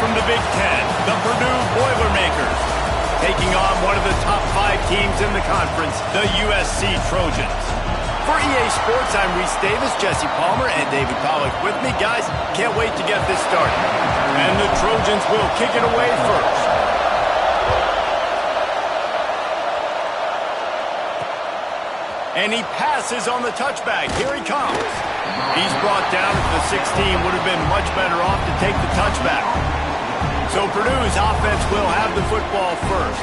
from the Big Ten, the Purdue Boilermakers, taking on one of the top 5 teams in the conference, the USC Trojans. For EA Sports, I'm Reese Davis, Jesse Palmer, and David Pollack with me. Guys, can't wait to get this started. And the Trojans will kick it away first. And he passes on the touchback. Here he comes. He's brought down at the 16. Would have been much better off to take the touchback. So Purdue's offense will have the football first.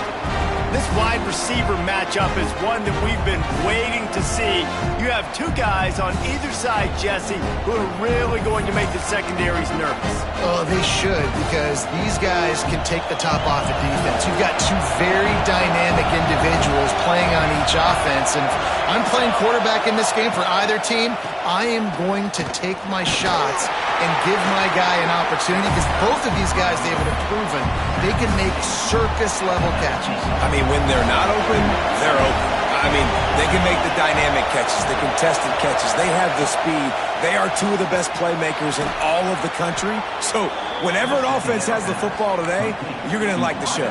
This wide receiver matchup is one that we've been waiting to see. You have 2 guys on either side, Jesse, who are really going to make the secondaries nervous. Oh, they should, because these guys can take the top off of defense. You've got 2 very dynamic individuals playing on each offense, and if I'm playing quarterback in this game for either team, I am going to take my shots and give my guy an opportunity, because both of these guys, David, have proven they can make circus-level catches. I mean, when they're not open, they're open. I mean, they can make the dynamic catches, the contested catches. They have the speed. They are 2 of the best playmakers in all of the country. So whenever an offense has the football today, you're going to like the show.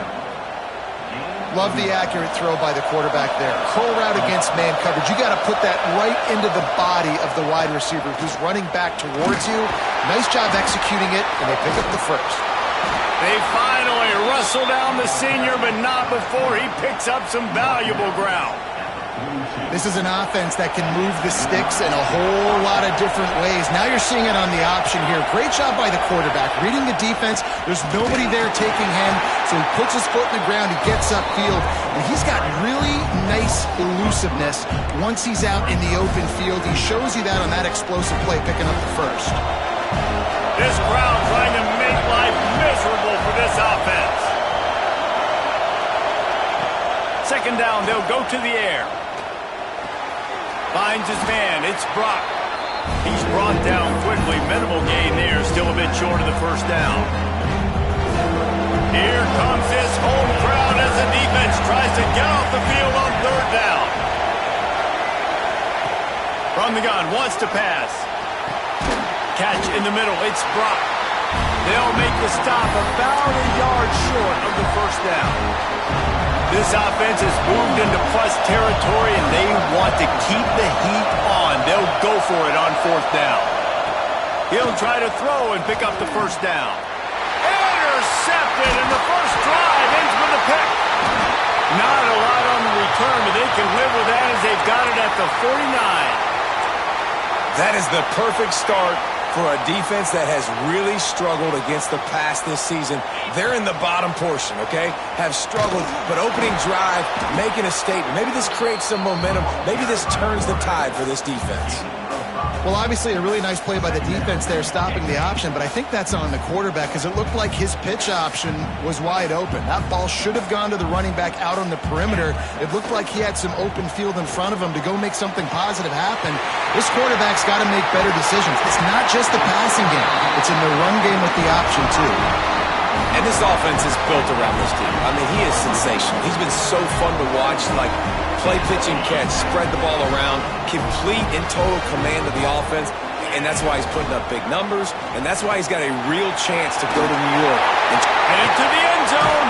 Love the accurate throw by the quarterback there. Curl route against man coverage. You got to put that right into the body of the wide receiver who's running back towards you. Nice job executing it, and they pick up the first. They finally wrestle down the senior, but not before he picks up some valuable ground. This is an offense that can move the sticks in a whole lot of different ways. Now you're seeing it on the option here. Great job by the quarterback. Reading the defense, there's nobody there taking him, so he puts his foot in the ground, he gets upfield, and he's got really nice elusiveness once he's out in the open field. He shows you that on that explosive play, picking up the first. This crowd trying to make life miserable for this offense. Second down, they'll go to the air. Finds his man. It's Brock. He's brought down quickly. Minimal gain there. Still a bit short of the first down. Here comes this home crowd as the defense tries to get off the field on 3rd down. From the gun, wants to pass. Catch in the middle. It's Brock. They'll make the stop about a yard short of the first down. This offense has moved into plus territory, and they want to keep the heat on. They'll go for it on 4th down. He'll try to throw and pick up the first down. Intercepted, and the first drive ends with a pick. Not a lot on the return, but they can live with that as they've got it at the 49. That is the perfect start for a defense that has really struggled against the pass this season. They're in the bottom portion, okay? Have struggled, but opening drive, making a statement. Maybe this creates some momentum. Maybe this turns the tide for this defense. Well, obviously a really nice play by the defense there, stopping the option, but I think that's on the quarterback because it looked like his pitch option was wide open. That ball should have gone to the running back out on the perimeter. It looked like he had some open field in front of him to go make something positive happen. This quarterback's got to make better decisions. It's not just the passing game. It's in the run game with the option, too. And this offense is built around this team. I mean, he is sensational. He's been so fun to watch, like play, pitch, and catch, spread the ball around, complete and total command of the offense, and that's why he's putting up big numbers, and that's why he's got a real chance to go to New York. And into the end zone.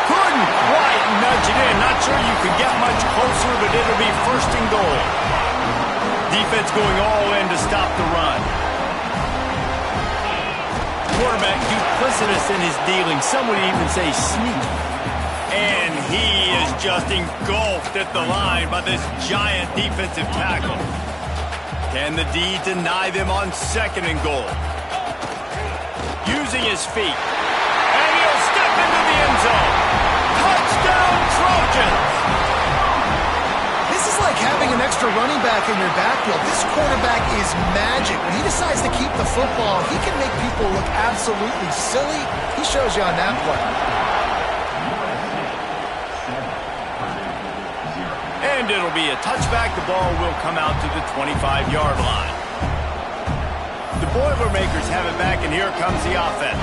Couldn't quite nudge it in. Not sure you could get much closer, but it'll be 1st and goal. Defense going all in to stop the run. Quarterback duplicitous in his dealing. Some would even say sneaky. And he is just engulfed at the line by this giant defensive tackle. Can the D deny them on 2nd and goal? Using his feet. And he'll step into the end zone. Touchdown, Trojans! This is like having an extra running back in your backfield. This quarterback is magic. When he decides to keep the football, he can make people look absolutely silly. He shows you on that play. And it'll be a touchback. The ball will come out to the 25-yard line. The Boilermakers have it back, and here comes the offense.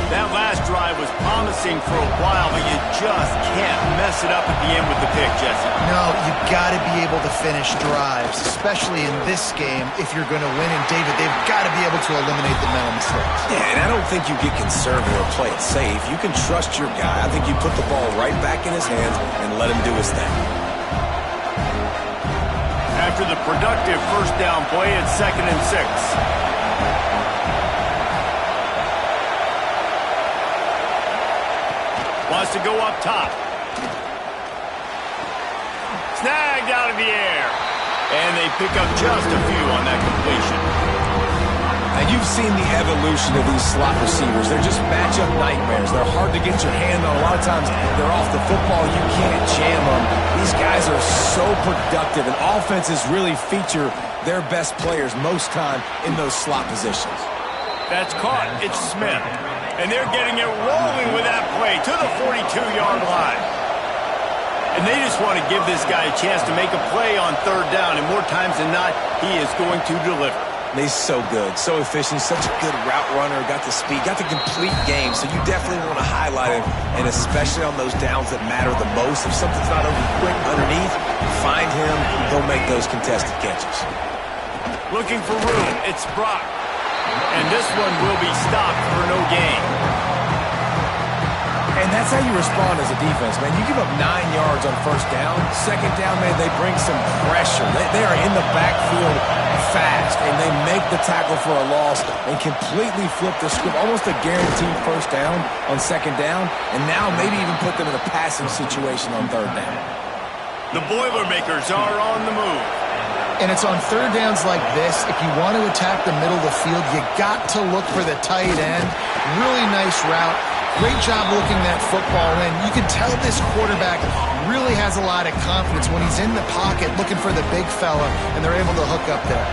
That last drive was promising for a while, but you just can't mess it up at the end with the pick, Jesse. No, you've got to be able to finish drives, especially in this game if you're going to win. And, David, they've got to be able to eliminate the mental mistakes. Yeah, and I don't think you get conservative or play it safe. You can trust your guy. I think you put the ball right back in his hands and let him do his thing. After the productive first down play, it's 2nd and 6. Wants to go up top. Snagged out of the air. And they pick up just a few on that completion. Now, you've seen the evolution of these slot receivers. They're just matchup nightmares. They're hard to get your hand on. A lot of times, they're off the football. You can't jam them. These guys are so productive, and offenses really feature their best players most time in those slot positions. That's caught. It's Smith. And they're getting it rolling with that play to the 42-yard line. And they just want to give this guy a chance to make a play on 3rd down, and more times than not, he is going to deliver. He's so good, so efficient, such a good route runner, got the speed, got the complete game, so you definitely want to highlight him, and especially on those downs that matter the most. If something's not over quick underneath, find him, he'll make those contested catches. Looking for room, it's Brock. And this one will be stopped for no gain. And that's how you respond as a defense, man. You give up 9 yards on 1st down. 2nd down, man, they bring some pressure. They are in the backfield fast, and they make the tackle for a loss and completely flip the script. Almost a guaranteed 1st down on 2nd down, and now maybe even put them in a passing situation on 3rd down. The Boilermakers are on the move. And it's on 3rd downs like this. If you want to attack the middle of the field, you got to look for the tight end. Really nice route. Great job looking that football in. You can tell this quarterback really has a lot of confidence when he's in the pocket looking for the big fella, and they're able to hook up there.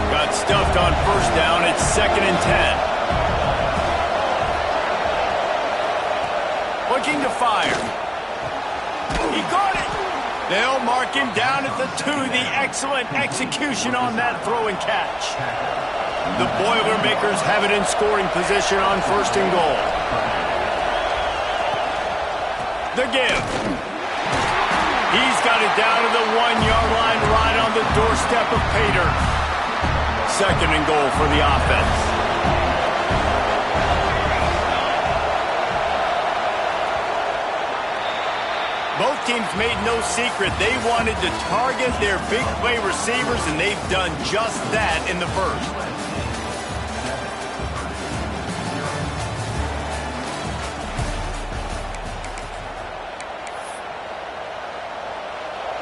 Got stuffed on 1st down. It's 2nd and 10. Looking to fire. He got it. They'll mark him down at the 2. The excellent execution on that throw and catch. The Boilermakers have it in scoring position on 1st and goal. The give. He's got it down to the 1-yard line right on the doorstep of Pater. 2nd and goal for the offense. Both teams made no secret they wanted to target their big play receivers, and they've done just that in the first.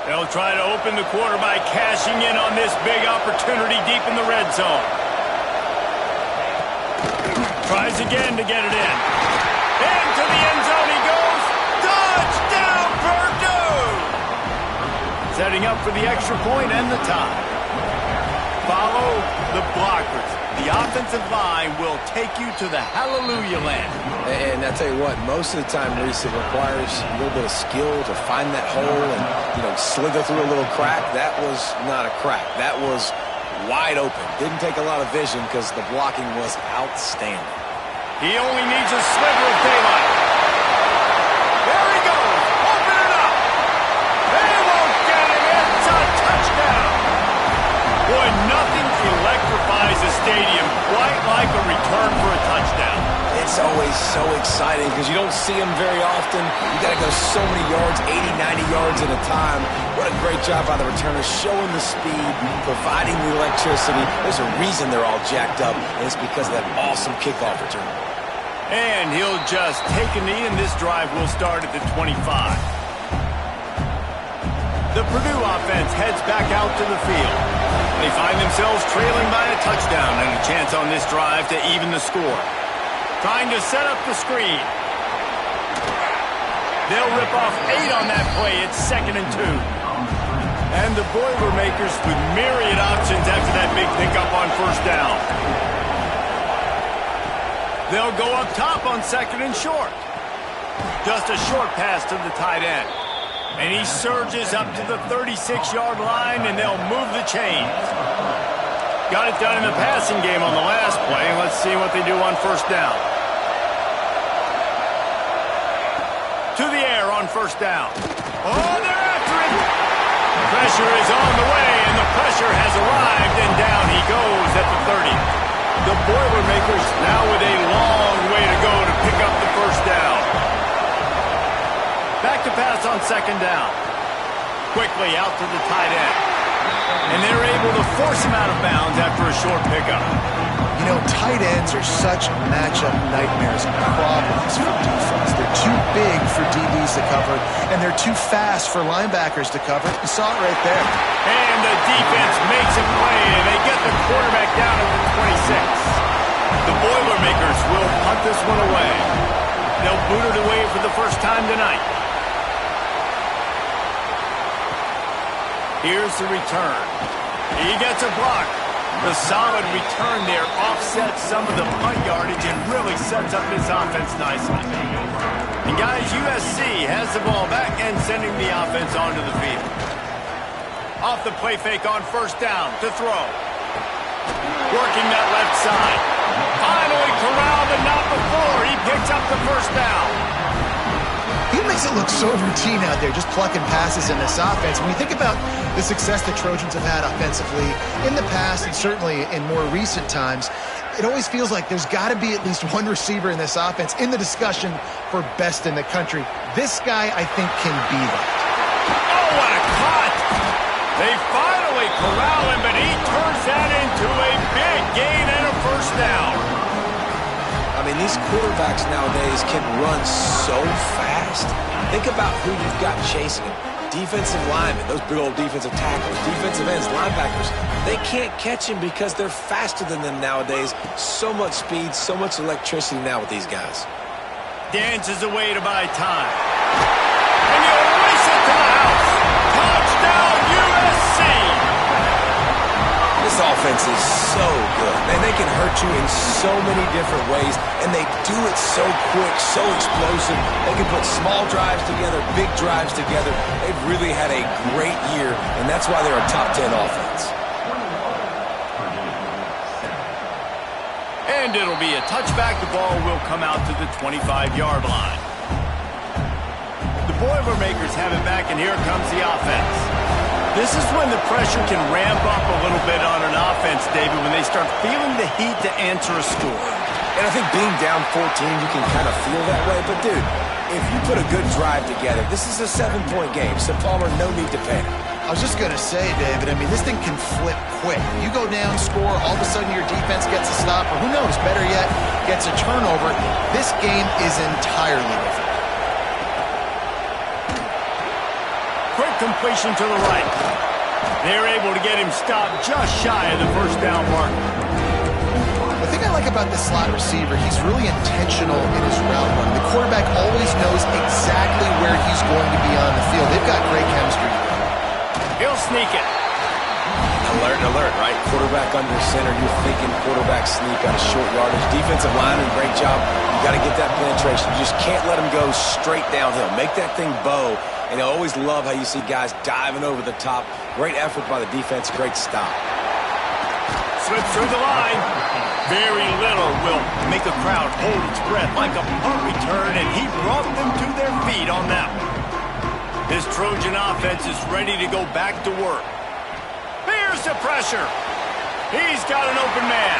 They'll try to open the quarter by cashing in on this big opportunity deep in the red zone. Tries again to get it in. Into the end zone he goes. Touchdown, Purdue! Setting up for the extra point and the tie. Follow the blockers. The offensive line will take you to the hallelujah land. And I tell you what, most of the time, Reese, it requires a little bit of skill to find that hole and, slither through a little crack. That was not a crack. That was wide open. Didn't take a lot of vision because the blocking was outstanding. He only needs a sliver of daylight. There he goes. Open it up. They won't get him. It's a touchdown. Boy, nothing electrifies a stadium quite like a return for a touchdown. It's always so exciting because you don't see them very often. You got to go so many yards, 80, 90 yards at a time. What a great job by the returners, showing the speed, providing the electricity. There's a reason they're all jacked up, and it's because of that awesome kickoff return. And he'll just take a knee, and this drive will start at the 25. The Purdue offense heads back out to the field. They find themselves trailing by a touchdown and a chance on this drive to even the score. Trying to set up the screen. They'll rip off 8 on that play. It's 2nd and 2. And the Boilermakers with myriad options after that big pickup on 1st down. They'll go up top on 2nd and short. Just a short pass to the tight end. And he surges up to the 36-yard line, and they'll move the chains. Got it done in the passing game on the last play. Let's see what they do on 1st down. to the air on first down. Oh, they're after him. Pressure is on the way, and the pressure has arrived, and down he goes at the 30. The Boilermakers now with a long way to go to pick up the first down. Back to pass on second down. Quickly out to the tight end. And they're able to force him out of bounds after a short pickup. You know, tight ends are such matchup nightmares and problems for defense. They're too big for DBs to cover, and they're too fast for linebackers to cover. You saw it right there. And the defense makes a play, and they get the quarterback down at the 26. The Boilermakers will punt this one away. They'll boot it away for the first time tonight. Here's the return. He gets a block. The solid return there offsets some of the punt yardage and really sets up this offense nicely. And guys, USC has the ball back and sending the offense onto the field. Off the play fake on first down to throw. Working that left side. Finally corralled, but not before. He picks up the first down. He makes it look so routine out there, just plucking passes in this offense. When you think about the success the Trojans have had offensively in the past and certainly in more recent times, it always feels like there's got to be at least one receiver in this offense in the discussion for best in the country. This guy, I think, can be that. Oh, what a cut! They finally corral him, but he turns that into a big gain and a first down. I mean, these quarterbacks nowadays can run so fast. Think about who you've got chasing them. Defensive linemen, those big old defensive tackles, defensive ends, linebackers. They can't catch him because they're faster than them nowadays. So much speed, so much electricity now with these guys. Dances away to buy time. And he'll race it to the house. Touchdown, USC! This offense is so good. Man, they can hurt you in so many different ways, and they do it so quick, so explosive. They can put small drives together, big drives together. They've really had a great year, and that's why they're a top 10 offense. And it'll be a touchback. The ball will come out to the 25-yard line. The Boilermakers have it back, and here comes the offense. This is when the pressure can ramp up a little bit on an offense, David, when they start feeling the heat to answer a score. And I think being down 14, you can kind of feel that way. But, dude, if you put a good drive together, this is a 7-point game. So, Palmer, no need to panic. I was just going to say, David, I mean, this thing can flip quick. You go down, score, all of a sudden your defense gets a stop, or who knows, better yet, gets a turnover. This game is entirely different. Quick completion to the right. They're able to get him stopped just shy of the first down mark. The thing I like about this slot receiver, he's really intentional in his route run. The quarterback always knows exactly where he's going to be on the field. They've got great chemistry together. He'll sneak it. Alert, alert, right? Quarterback under center. You're thinking quarterback sneak out of short yardage. Defensive lineman, great job. You got to get that penetration. You just can't let him go straight downhill. Make that thing bow. And I always love how you see guys diving over the top. Great effort by the defense. Great stop. Slips through the line. Very little will make a crowd hold its breath like a punt return, and he brought them to their feet on that one. This Trojan offense is ready to go back to work. Here's the pressure. He's got an open man.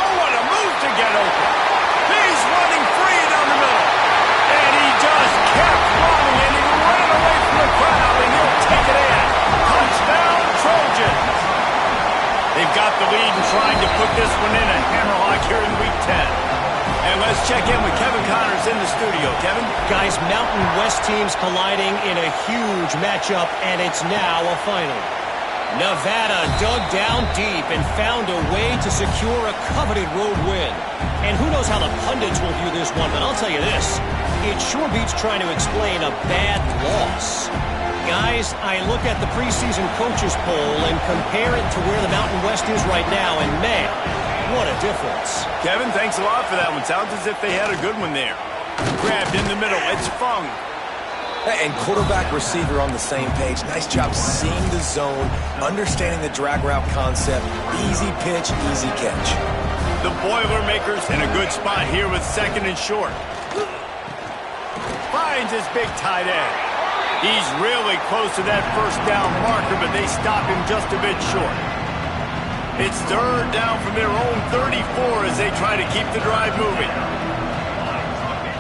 Oh, what a move to get open. He's running free down the middle. And he just kept running, and he ran away from the crowd, and he'll take it in. Touchdown, Trojans. They've got the lead and trying to put this one in a hammerlock here in Week 10. And let's check in with Kevin Connors in the studio. Kevin? Guys, Mountain West teams colliding in a huge matchup, and it's now a final. Nevada dug down deep and found a way to secure a coveted road win. And who knows how the pundits will view this one, but I'll tell you this. It sure beats trying to explain a bad loss. Guys, I look at the preseason coaches poll and compare it to where the Mountain West is right now, and man, what a difference. Kevin, thanks a lot for that one. Sounds as if they had a good one there. Grabbed in the middle. It's Fung. And quarterback receiver on the same page. Nice job seeing the zone, understanding the drag route concept. Easy pitch, easy catch. The Boilermakers in a good spot here with second and short. finds his big tight end. He's really close to that first down marker, but they stop him just a bit short. It's third down from their own 34 as they try to keep the drive moving.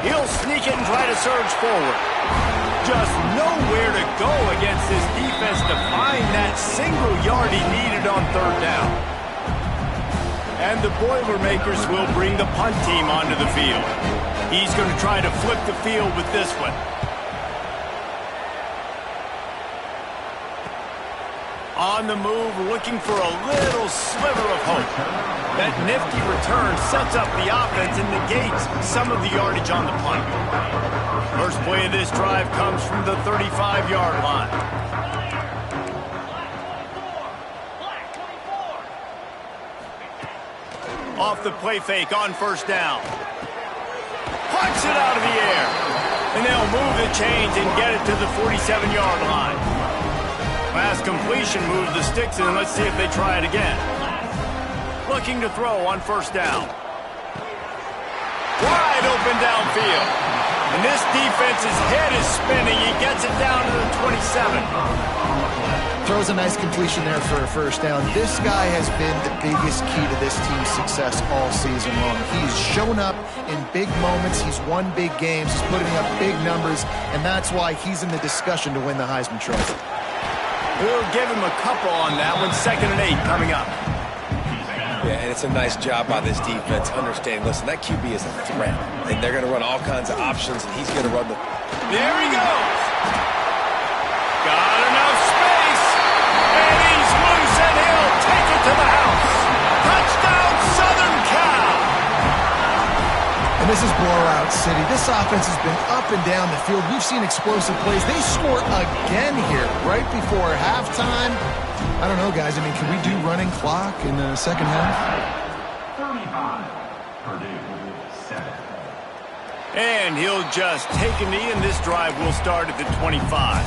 He'll sneak it and try to surge forward. Just nowhere to go against this defense to find that single yard he needed on third down. And the Boilermakers will bring the punt team onto the field. He's going to try to flip the field with this one. On the move, looking for a little sliver of hope. That nifty return sets up the offense and negates some of the yardage on the punt. First play of this drive comes from the 35-yard line. Off the play fake on first down. Punch it out of the air. And they'll move the chains and get it to the 47-yard line. Last completion moved the sticks in. Let's see if they try it again. Looking to throw on first down. Wide open downfield. And this defense's head is spinning. He gets it down to the 27. Throws a nice completion there for a first down. This guy has been the biggest key to this team's success all season long. He's shown up in big moments. He's won big games. He's putting up big numbers. And that's why he's in the discussion to win the Heisman Trophy. We'll give him a couple on that one. 2nd and 8 coming up. Yeah, and it's a nice job by this defense understanding, listen, that QB is a threat. And they're going to run all kinds of options, and he's going to run the... There he goes. Got enough space. And he's loose, and he'll take it to the house. Touchdown, Southern Cal. And this is blowout city. This offense has been up and down the field. We've seen explosive plays. They score again here right before halftime. I don't know, guys. I mean, can we do running clock in the second half? 35. Purdue, 7. And he'll just take a knee, and this drive will start at the 25.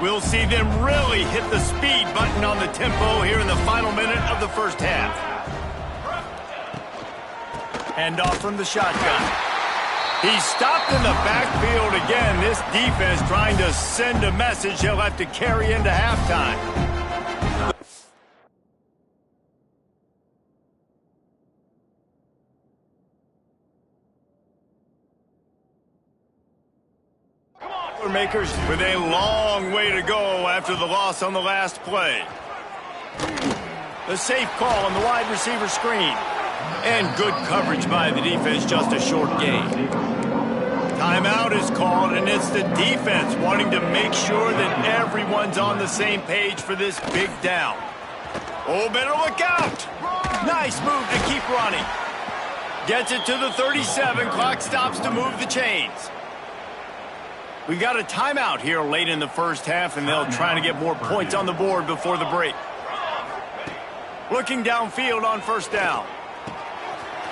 We'll see them really hit the speed button on the tempo here in the final minute of the first half. Hand off from the shotgun. He's stopped in the backfield again. This defense trying to send a message he'll have to carry into halftime. Makers with a long way to go after the loss on the last play. The safe call on the wide receiver screen. And good coverage by the defense, just a short gain. Timeout is called, and it's the defense wanting to make sure that everyone's on the same page for this big down. Oh, better look out! Nice move to keep running. Gets it to the 37. Clock stops to move the chains. We got a timeout here late in the first half, and they'll try to get more points on the board before the break. Looking downfield on first down.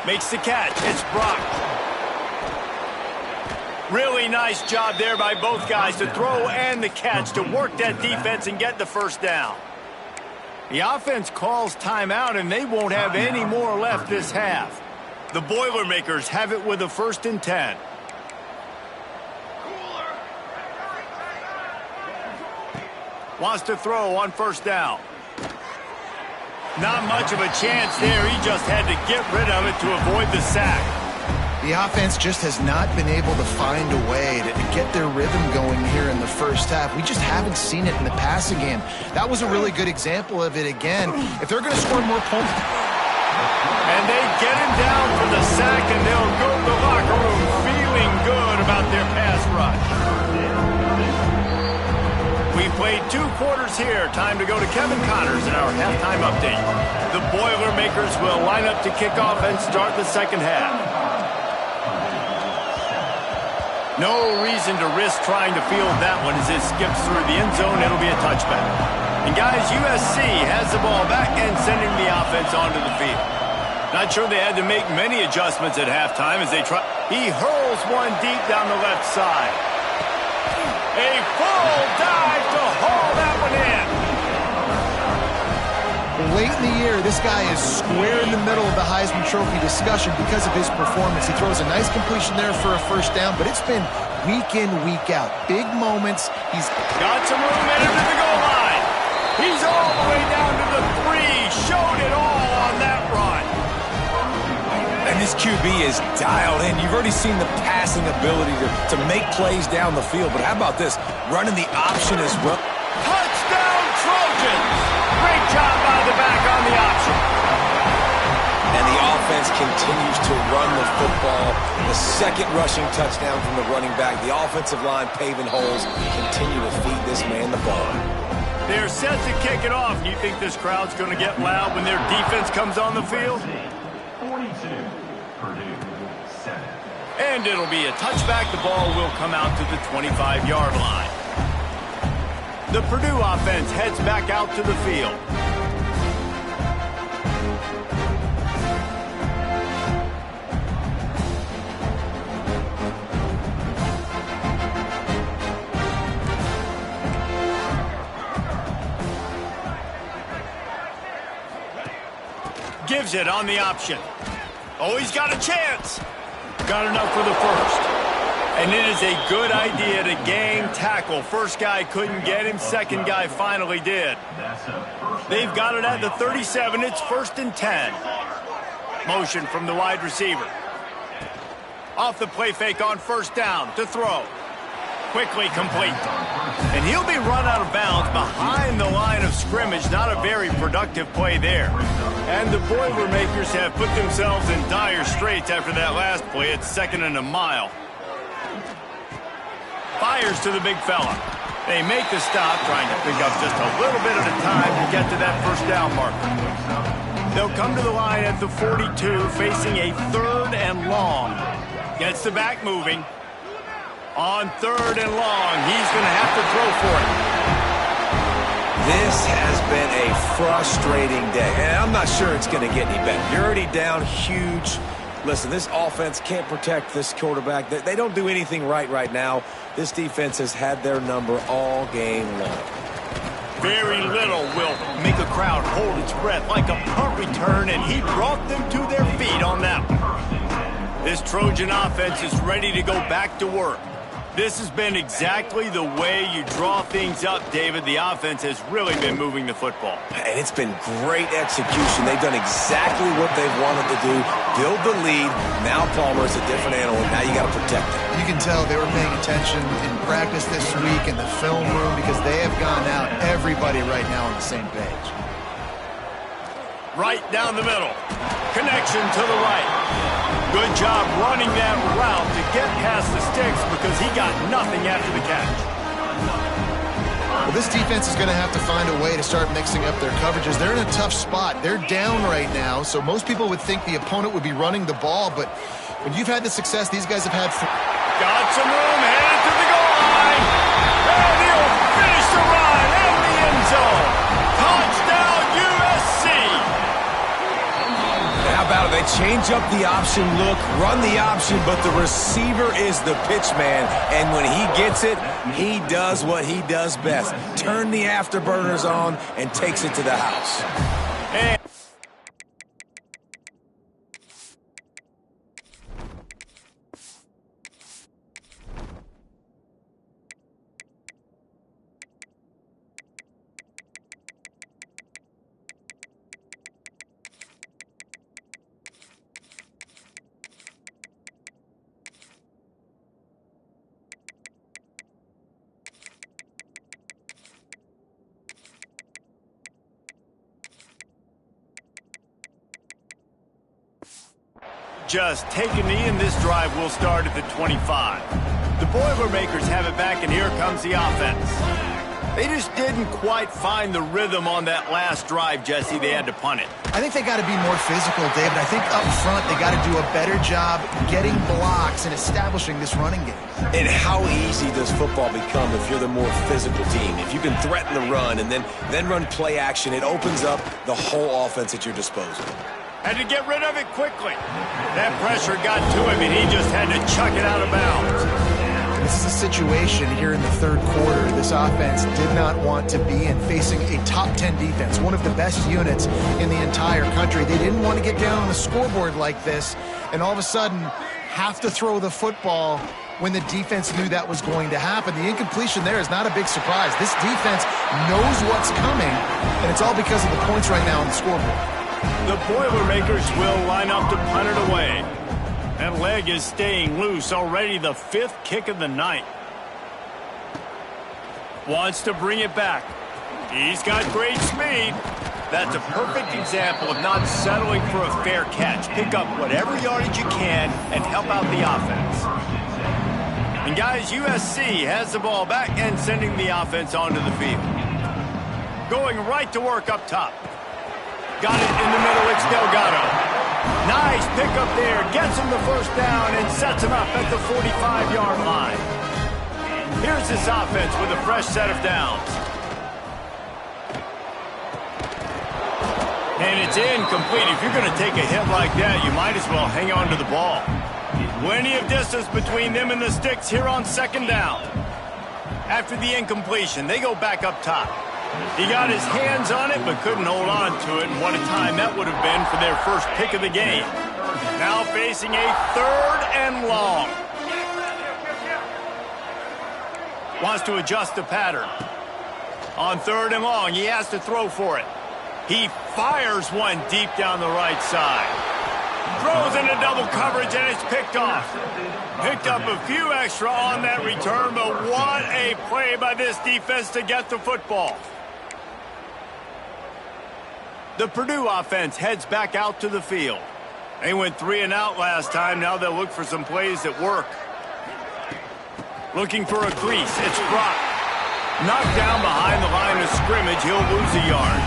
Makes the catch. It's Brock. Really nice job there by both guys to throw and the catch to work that defense and get the first down. The offense calls timeout, and they won't have any more left this half. The Boilermakers have it with a 1st and 10. Wants to throw on first down. Not much of a chance there. He just had to get rid of it to avoid the sack. The offense just has not been able to find a way to get their rhythm going here in the first half. We just haven't seen it in the passing game. That was a really good example of it again. If they're going to score more points... And they get him down for the sack, and they'll go to the locker room feeling good about their pass rush. We played 2 quarters here. Time to go to Kevin Connors in our halftime update. The Boilermakers will line up to kick off and start the second half. No reason to risk trying to field that one as it skips through the end zone. It'll be a touchback. And guys, USC has the ball back and sending the offense onto the field. Not sure they had to make many adjustments at halftime as they try. He hurls one deep down the left side. A full dive to haul that one in. late in the year, this guy is square in the middle of the Heisman Trophy discussion because of his performance. He throws a nice completion there for a first down, but it's been week in, week out. Big moments. He's got some room in him to the goal line. He's all the way down to the 3. Showed it all on that run. And this QB is dialed in. You've already seen the passing ability to make plays down the field. But how about this? Running the option as well. Touchdown, Trojans! Great job by the back on the option. And the offense continues to run the football. The second rushing touchdown from the running back. The offensive line paving holes. Continue to feed this man the ball. They're set to kick it off. You think this crowd's going to get loud when their defense comes on the field? 42, Purdue, 7. And it'll be a touchback. The ball will come out to the 25-yard line. The Purdue offense heads back out to the field. Gives it on the option. Oh, he's got a chance. Got enough for the first. And it is a good idea to gang tackle. First guy couldn't get him. Second guy finally did. They've got it at the 37. It's 1st and 10. Motion from the wide receiver. Off the play fake on first down to throw. Quickly complete. And he'll be run out of bounds behind the line of scrimmage. Not a very productive play there. And the Boilermakers have put themselves in dire straits after that last play. It's 2nd and a mile. Fires to the big fella. They make the stop, trying to pick up just a little bit at a time to get to that first down marker. They'll come to the line at the 42, facing a 3rd and long. Gets the back moving. On 3rd and long, he's going to have to throw for it. This has been a frustrating day, and I'm not sure it's going to get any better. You're already down huge. Listen, this offense can't protect this quarterback. They don't do anything right now. This defense has had their number all game long. Very little will make a crowd hold its breath like a punt return, and he brought them to their feet on that one. This Trojan offense is ready to go back to work. This has been exactly the way you draw things up, David. The offense has really been moving the football. And it's been great execution. They've done exactly what they've wanted to do. Build the lead. Now Palmer's a different animal. Now you got to protect him. You can tell they were paying attention in practice this week in the film room because they have gone out, everybody right now on the same page. Right down the middle. Connection to the right. Good job running that route to get past the sticks because he got nothing after the catch. Well, this defense is going to have to find a way to start mixing up their coverages. They're in a tough spot. They're down right now, so most people would think the opponent would be running the ball, but when you've had the success these guys have had... Got some room, headed to the goal line. And he'll finish the run in the end zone. Touchdown, USC. How about it? They change up the option look, run the option, but the receiver is the pitch man. And when he gets it, he does what he does best. Turn the afterburners on and takes it to the house. And just take a knee, and this drive will start at the 25. The Boilermakers have it back, and here comes the offense. They just didn't quite find the rhythm on that last drive, Jesse. They had to punt it. I think they got to be more physical, David. I think up front they got to do a better job getting blocks and establishing this running game. And how easy does football become if you're the more physical team? If you can threaten the run and then run play action, it opens up the whole offense at your disposal. Had to get rid of it quickly. That pressure got to him, and he just had to chuck it out of bounds. This is a situation here in the third quarter this offense did not want to be in, facing a top 10 defense, one of the best units in the entire country. They didn't want to get down on the scoreboard like this and all of a sudden have to throw the football when the defense knew that was going to happen. The incompletion there is not a big surprise. This defense knows what's coming, and it's all because of the points right now on the scoreboard. The Boilermakers will line up to punt it away. That leg is staying loose. Already the 5th kick of the night. Wants to bring it back. He's got great speed. That's a perfect example of not settling for a fair catch. Pick up whatever yardage you can and help out the offense. And guys, USC has the ball back and sending the offense onto the field. Going right to work up top. Got it in the middle, it's Delgado. Nice pickup there, gets him the first down and sets him up at the 45-yard line. Here's this offense with a fresh set of downs. And it's incomplete. If you're going to take a hit like that, you might as well hang on to the ball. Plenty of distance between them and the sticks here on second down. After the incompletion, they go back up top. He got his hands on it, but couldn't hold on to it. And what a time that would have been for their first pick of the game. Now facing a 3rd and long. Wants to adjust the pattern. On 3rd and long, he has to throw for it. He fires one deep down the right side. Throws into double coverage, and it's picked off. Picked up a few extra on that return, but what a play by this defense to get the football. The Purdue offense heads back out to the field. They went 3 and out last time. Now they'll look for some plays that work. Looking for a crease. It's Brock. Knocked down behind the line of scrimmage. He'll lose a yard.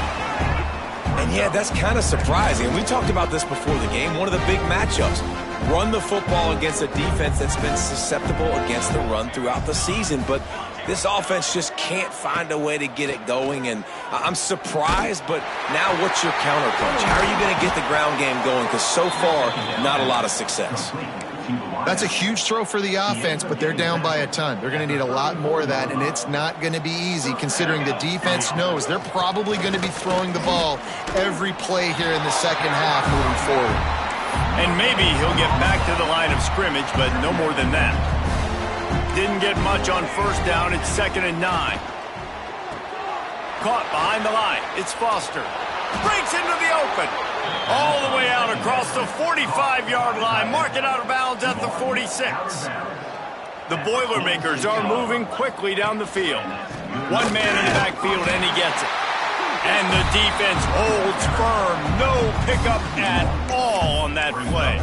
And yeah, that's kind of surprising. We talked about this before the game. One of the big matchups. Run the football against a defense that's been susceptible against the run throughout the season. But this offense just can't find a way to get it going. And I'm surprised, but now what's your counterpunch? How are you going to get the ground game going? Because so far, not a lot of success. That's a huge throw for the offense, but they're down by a ton. They're going to need a lot more of that, and it's not going to be easy considering the defense knows they're probably going to be throwing the ball every play here in the second half moving forward. And maybe he'll get back to the line of scrimmage, but no more than that. Didn't get much on first down. It's 2nd and 9. Caught behind the line. It's Foster. Breaks into the open. All the way out across the 45-yard line. Mark it out of bounds at the 46. The Boilermakers are moving quickly down the field. One man in the backfield, and he gets it. And the defense holds firm. No pickup at all on that play.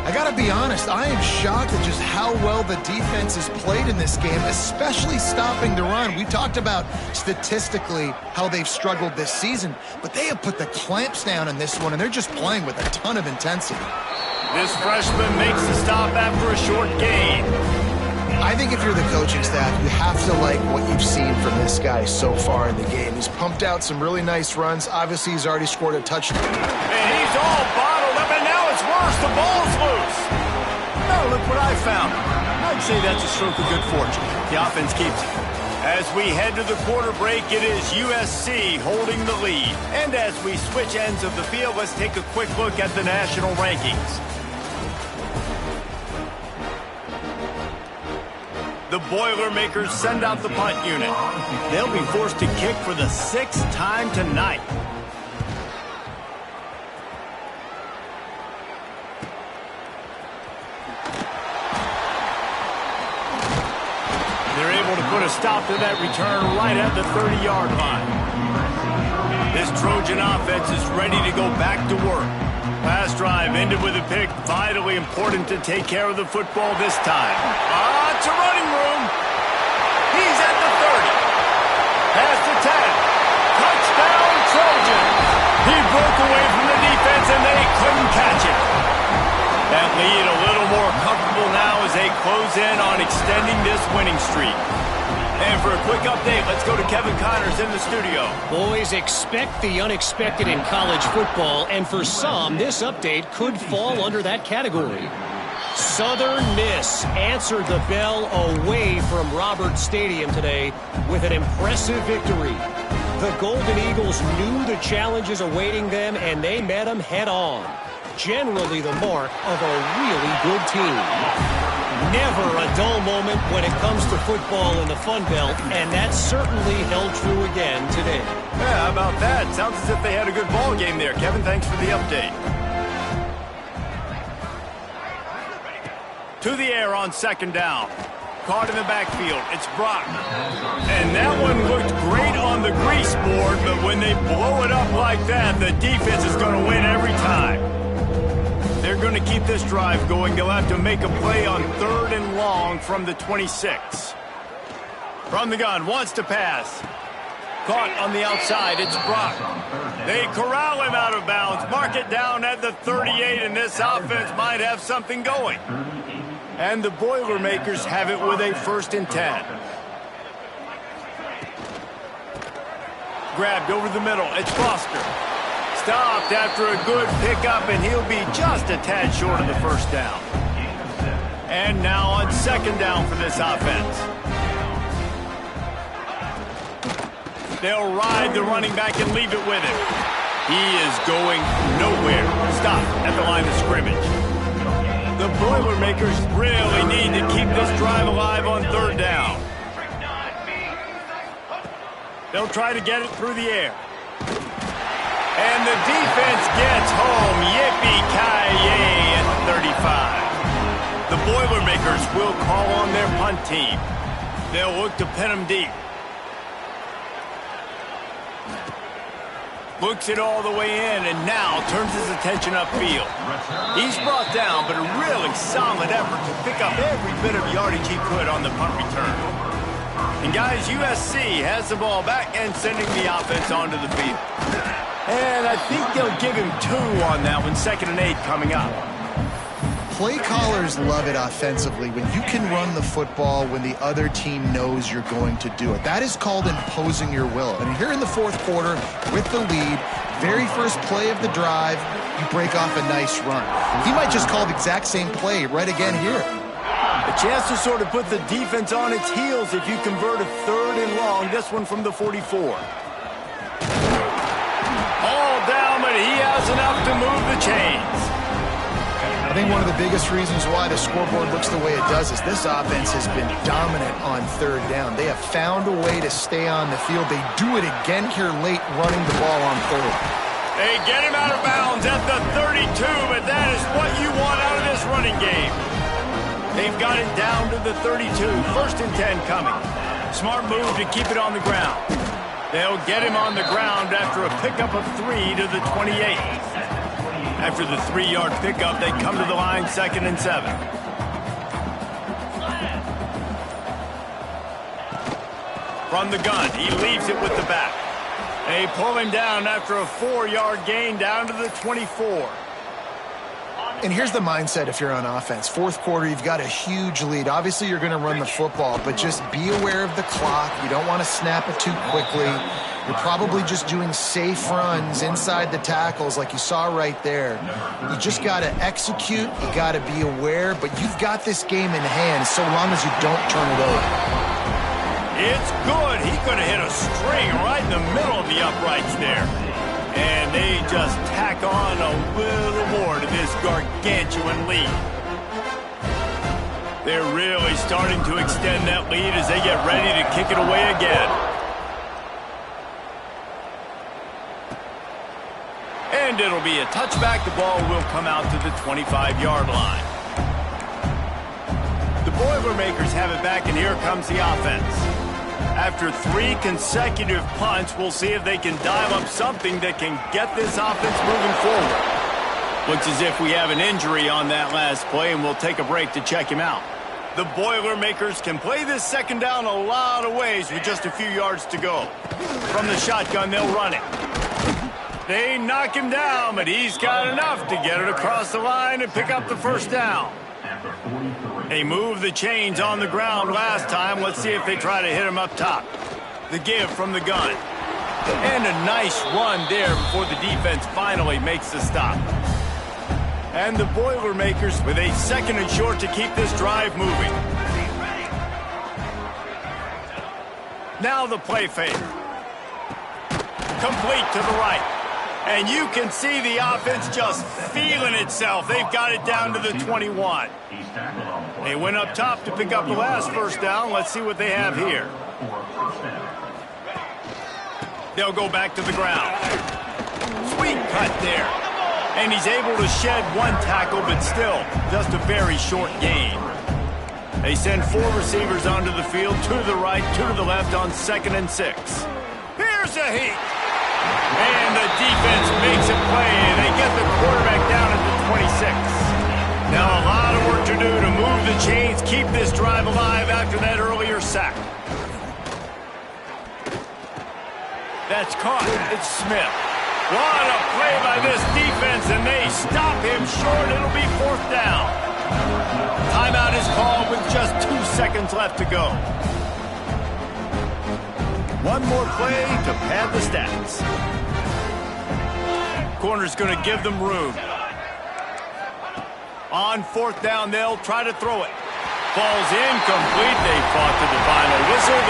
I got to be honest, I am shocked at just how well the defense has played in this game, especially stopping the run. We talked about statistically how they've struggled this season, but they have put the clamps down in this one, and they're just playing with a ton of intensity. This freshman makes the stop after a short gain. I think if you're the coaching staff, you have to like what you've seen from this guy so far in the game. He's pumped out some really nice runs. Obviously, he's already scored a touchdown. And he's all bottled up, and now it's worse. The ball's loose. Oh, look what I found. I'd say that's a stroke of good fortune. The offense keeps it. As we head to the quarter break, it is USC holding the lead. And as we switch ends of the field, let's take a quick look at the national rankings. The Boilermakers send out the punt unit. They'll be forced to kick for the 6th time tonight. They're able to put a stop to that return right at the 30-yard line. This Trojan offense is ready to go back to work. Last drive ended with a pick. Vitally important to take care of the football this time. It's a running room. He's at the 30. Past the 10. Touchdown, Trojans. He broke away from the defense, and they couldn't catch it. That lead a little more comfortable now as they close in on extending this winning streak. And for a quick update, let's go to Kevin Connors in the studio. Boys, expect the unexpected in college football, and for some, this update could fall under that category. Southern Miss answered the bell away from Roberts Stadium today with an impressive victory. The Golden Eagles knew the challenges awaiting them, and they met them head-on. Generally the mark of a really good team. Never a dull moment when it comes to football in the Fun Belt, and that certainly held true again today. Yeah, how about that? Sounds as if they had a good ball game there. Kevin, thanks for the update. To the air on second down. Caught in the backfield. It's Brock. And that one looked great on the grease board, but when they blow it up like that, the defense is going to win every time. They're going to keep this drive going. They'll have to make a play on 3rd and long from the 26. From the gun, wants to pass. Caught on the outside. It's Brock. They corral him out of bounds. Mark it down at the 38, and this offense might have something going. And the Boilermakers have it with a 1st and 10. Grabbed over the middle. It's Foster. Stopped after a good pickup, and he'll be just a tad short of the 1st down. And now on 2nd down for this offense. They'll ride the running back and leave it with him. He is going nowhere. Stop at the line of scrimmage. The Boilermakers really need to keep this drive alive on 3rd down. They'll try to get it through the air. And the defense gets home. Yippee-ki-yay at the 35. The Boilermakers will call on their punt team. They'll look to pin them deep. Looks it all the way in, and now turns his attention upfield. He's brought down, but a really solid effort to pick up every bit of yardage he could on the punt return. And guys, USC has the ball back and sending the offense onto the field. And I think they'll give him 2 on that one, 2nd and 8 coming up. Play callers love it offensively when you can run the football when the other team knows you're going to do it. That is called imposing your will. And here in the 4th quarter, with the lead, very first play of the drive, you break off a nice run. He might just call the exact same play right again here. A chance to sort of put the defense on its heels if you convert a 3rd and long, this one from the 44. All down, but he has enough to move the chains. I think one of the biggest reasons why the scoreboard looks the way it does is this offense has been dominant on 3rd down. They have found a way to stay on the field. They do it again here late, running the ball on 3rd. They get him out of bounds at the 32, but that is what you want out of this running game. They've got it down to the 32. 1st and 10 coming. Smart move to keep it on the ground. They'll get him on the ground after a pickup of 3 to the 28. After the 3-yard pickup, they come to the line 2nd and 7. From the gun, he leaves it with the back. They pull him down after a 4-yard gain down to the 24. And here's the mindset if you're on offense. 4th quarter, you've got a huge lead. Obviously, you're going to run the football, but just be aware of the clock. You don't want to snap it too quickly. You're probably just doing safe runs inside the tackles like you saw right there. You just got to execute. You got to be aware, but you've got this game in hand so long as you don't turn it over. It's good. He could have hit a string right in the middle of the uprights there. And they just tack on a little more to this gargantuan lead. They're really starting to extend that lead as they get ready to kick it away again. And it'll be a touchback. The ball will come out to the 25-yard line. The Boilermakers have it back, and here comes the offense. After 3 consecutive punts, we'll see if they can dial up something that can get this offense moving forward. Looks as if we have an injury on that last play, and we'll take a break to check him out. The Boilermakers can play this 2nd down a lot of ways with just a few yards to go. From the shotgun, they'll run it. They knock him down, but he's got enough to get it across the line and pick up the 1st down. They moved the chains on the ground last time. Let's see if they try to hit him up top. The give from the gun. And a nice run there before the defense finally makes the stop. And the Boilermakers with a 2nd and short to keep this drive moving. Now the play fake. Complete to the right. And you can see the offense just feeling itself. They've got it down to the 21. They went up top to pick up the last first down. Let's see what they have here. They'll go back to the ground. Sweet cut there. And he's able to shed 1 tackle, but still just a very short gain. They send 4 receivers onto the field, 2 to the right, 2 to the left on 2nd and 6. Here's a heat. And the defense makes a play. They get the quarterback down at the 26. Now a lot of work to do to move the chains, keep this drive alive after that earlier sack. That's caught. It's Smith. What a play by this defense, and they stop him short. It'll be 4th down. Timeout is called with just 2 seconds left to go. One more play to pad the stats. Corner's going to give them room. On 4th down, they'll try to throw it. Ball's incomplete. They fought to the final whistle.